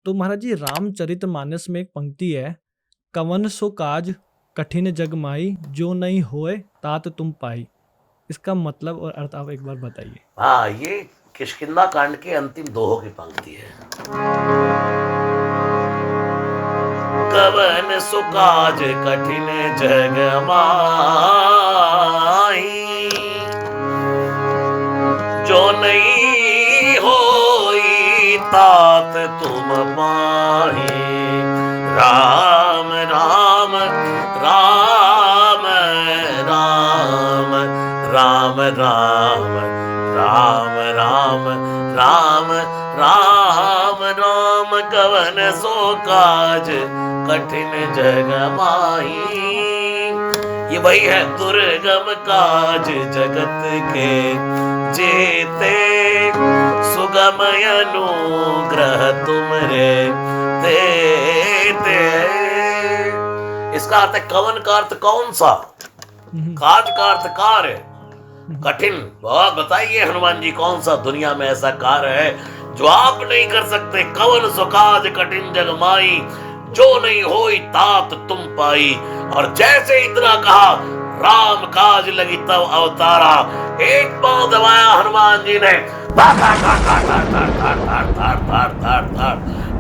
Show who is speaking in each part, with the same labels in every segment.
Speaker 1: तो महाराज जी रामचरितमानस में एक पंक्ति है, कवन सो काज कठिन जग माई, जो नहीं होए तात तुम पाई। इसका मतलब और अर्थ आप एक बार बताइए।
Speaker 2: हाँ, ये किष्किंधा कांड के अंतिम दोहों की पंक्ति है। कवन सो काज कठिन जग माई, जो नहीं होई तात तुम पाही। राम राम राम राम राम राम राम राम राम राम राम, कवन सो काज कठिन जग माही। ये वही है, दुर्गम काज जगत के जेते, सुगम अनुग्रह तुमरे देते। इसका अर्थ है कवन का अर्थ कौन सा, काज का अर्थ कार्य, कठिन। बहुत बताइए हनुमान जी, कौन सा दुनिया में ऐसा कार्य है जो आप नहीं कर सकते। कवन सो काज कठिन जग माई, जो नहीं होई तात तुम पाई। और जैसे इतना कहा, राम काज लगी तब अवतारा। एक पांव दबाया हनुमान जी ने,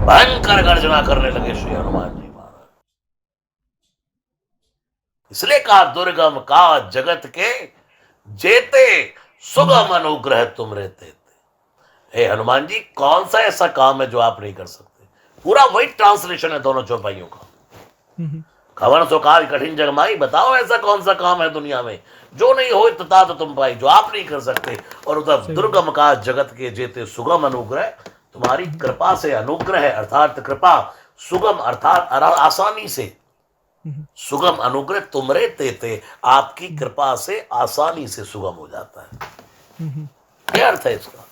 Speaker 2: भयंकर गर्जना करने लगे श्री हनुमान जी महाराज। इसलिए कहा दुर्गम काज जगत के जेते, सुगम अनुग्रह तुम रहते थे। हे हनुमान जी, कौन सा ऐसा काम है जो आप नहीं कर सकते। पूरा वही ट्रांसलेशन है दोनों चौपाइयों का। कवन सो काज कठिन जग माई, बताओ ऐसा कौन सा काम है दुनिया में जो नहीं हो तथा तो तुम पाई, जो आप नहीं कर सकते। और उधर दुर्गम काज जगत के जेते, सुगम अनुग्रह, तुम्हारी कृपा से अनुग्रह है, अर्थात कृपा, सुगम अर्थात आसानी से, सुगम अनुग्रह तुमरे तेते, आपकी कृपा से आसानी से सुगम हो जाता है। क्या अर्थ है इसका।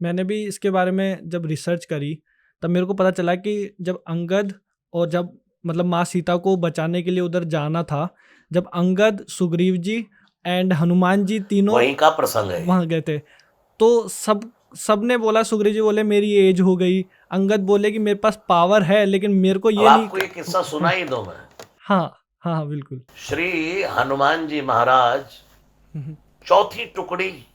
Speaker 1: मैंने भी इसके बारे में जब रिसर्च करी तब मेरे को पता चला कि जब अंगद और जब मतलब माँ सीता को बचाने के लिए उधर जाना था, जब अंगद, सुग्रीव जी एंड हनुमान जी तीनों
Speaker 2: वहीं का प्रसंग है,
Speaker 1: वहां गए थे, तो सबने बोला, सुग्रीव जी बोले मेरी एज हो गई, अंगद बोले कि मेरे पास पावर है लेकिन मेरे को ये नहीं।
Speaker 2: आपको ये किस्सा सुनाई दो मैं।
Speaker 1: हाँ हाँ हाँ बिल्कुल।
Speaker 2: श्री हनुमान जी महाराज चौथी टुकड़ी,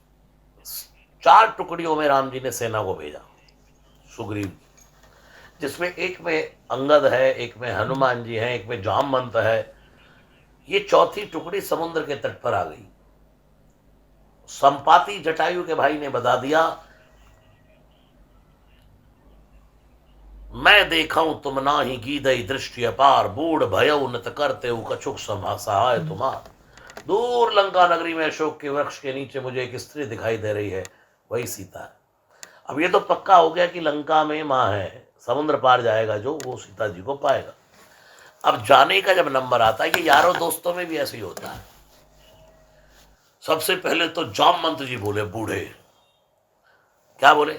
Speaker 2: 4 टुकड़ियों में राम जी ने सेना को भेजा, सुग्रीव, जिसमें एक में अंगद है, एक में हनुमान जी हैं, एक में जामवंत है। ये चौथी टुकड़ी समुद्र के तट पर आ गई। संपाति जटायु के भाई ने बता दिया, मैं देखा हूं तुम ना ही गीदई दृष्टि अपार, बूढ़ भयउ नत करते हु कछुक सहाय तुम्हार। दूर लंका नगरी में अशोक के वृक्ष के नीचे मुझे एक स्त्री दिखाई दे रही है, वही सीता है। अब ये तो पक्का हो गया कि लंका में माँ है, समुद्र पार जाएगा जो, वो सीता जी को पाएगा। अब जाने का जब नंबर आता है, ये यारों दोस्तों में भी ऐसे ही होता है। सबसे पहले तो जामवंत जी बोले, बूढ़े क्या बोले,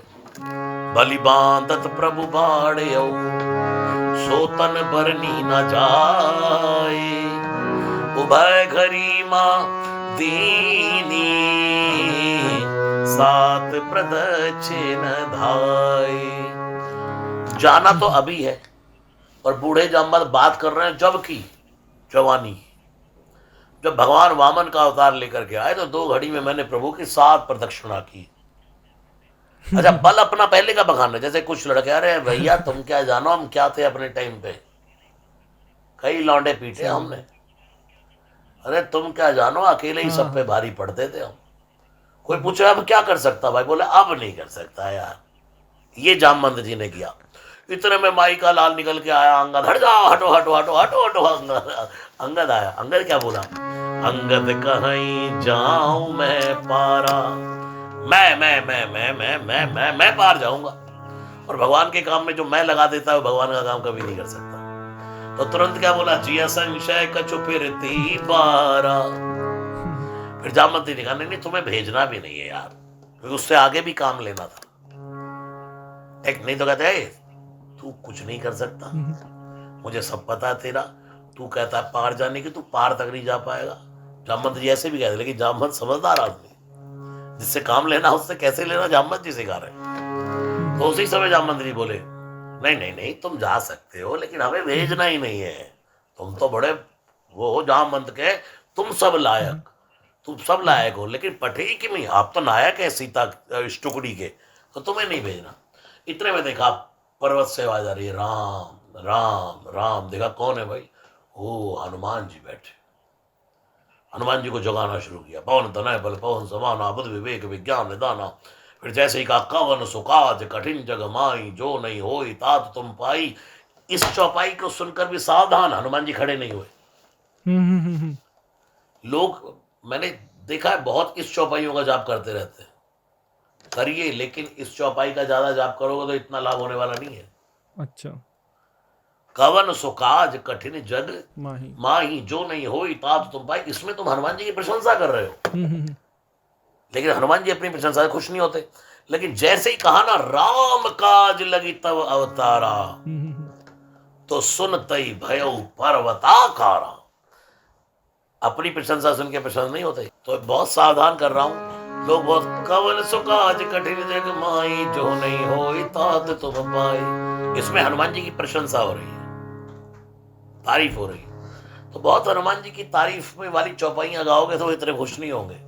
Speaker 2: बलि बांधत प्रभु बाड़े, सोतन बरनी न जाए, उभय घरी मां दीनी, सात प्रदक्षिण धाय। जाना तो अभी है, और बूढ़े जामवंत बात कर रहे हैं जब की जवानी। जब भगवान वामन का अवतार लेकर के आए तो 2 घड़ी में मैंने प्रभु की 7 प्रदक्षिणा की। अच्छा, बल अपना पहले का बखाना, जैसे कुछ लड़के, अरे भैया तुम क्या जानो हम क्या थे अपने टाइम पे, कई लौंडे पीटे हमने, अरे तुम क्या जानो, अकेले ही सब पे भारी पड़ते थे हम। कोई पूछे अब क्या कर सकता भाई, बोले अब नहीं कर सकता यार। ये जामवंत जी ने किया। इतने में माई का लाल निकल के आया, अंगद हट जाओ, हटो हटो हटो हटो हटो। अंगद आया। अंगद क्या बोला, अंगद कहीं जाऊं मैं पारा, मैं पार जाऊंगा। और भगवान के काम में जो मैं लगा देता है भगवान का काम कभी नहीं कर सकता। तो तुरंत क्या बोला, जिया संशय कछु फिरती बारा। फिर जामवंत ने कहा, नहीं तुम्हें भेजना भी नहीं है यार, क्योंकि उससे आगे भी काम लेना था। एक नहीं तो कहते तू कुछ नहीं कर सकता, मुझे सब पता है तेरा, तू कहता है पार जाने की, तू पार तक नहीं जा पाएगा। जामवंत जी ऐसे भी कहते, लेकिन जामवंत समझदार आदमी, जिससे काम लेना उससे कैसे लेना जामवंत जी सिखा रहे। तो उसी समय जामवंत जी बोले, नहीं नहीं नहीं, तुम जा सकते हो लेकिन हमें भेजना ही नहीं है। तुम तो बड़े वो हो जामवंत के, तुम सब लायक, तुम सब लायक हो, लेकिन पटेगी कि नहीं, आप तो नायक है सीता इस टुकड़ी के, तो तुम्हें नहीं भेजना। इतने में देखा पर्वत से आवाज आ रही है, राम राम राम। देखा कौन है भाई, ओ हनुमान जी बैठे। हनुमान जी को जगाना शुरू किया, पवन तनय बल पवन समाना बुद्धि विवेक विज्ञान निदाना। फिर जैसे ही कहा, कवन सुकाज कठिन जग माई, जो नहीं होई तात तुम पाई। इस चौपाई को सुनकर भी सावधान, हनुमान जी खड़े नहीं हुए। लोग, मैंने देखा है बहुत इस चौपाइयों का जाप करते रहते हैं, करिए, लेकिन इस चौपाई का ज्यादा जाप करोगे तो इतना लाभ होने वाला नहीं है।
Speaker 1: अच्छा।
Speaker 2: कवन सुकाज कठिन जग
Speaker 1: माही।
Speaker 2: माही, जो नहीं होई तात तुम पाई। इसमें तुम हनुमान जी की प्रशंसा कर रहे हो, लेकिन हनुमान जी अपनी प्रशंसा से खुश नहीं होते। लेकिन जैसे ही कहा ना, राम काज लगी तब अवतारा, तो सुन तई भयउ पर्वताकारा। अपनी प्रशंसा सुन के प्रसन्न नहीं होते। तो बहुत सावधान कर रहा हूं, लोग बहुत कवन सुकाज कठिन जग माई, जो नहीं होई तात तुम पाई। इसमें हनुमान जी की प्रशंसा हो रही है, तारीफ हो रही है। तो बहुत हनुमान जी की तारीफ में वाली चौपाइयां गाओगे तो वो इतने खुश नहीं होंगे।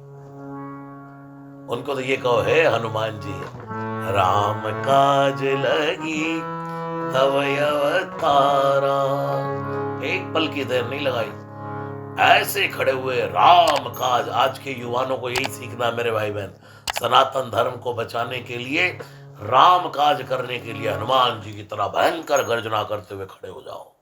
Speaker 2: उनको तो ये कहो, है हनुमान जी राम काज लगी तब अवतारा, एक पल की देर नहीं लगाई, ऐसे खड़े हुए राम काज। आज के युवाओं को यही सीखना मेरे भाई बहन, सनातन धर्म को बचाने के लिए, राम काज करने के लिए हनुमान जी की तरह भयंकर गर्जना करते हुए खड़े हो जाओ।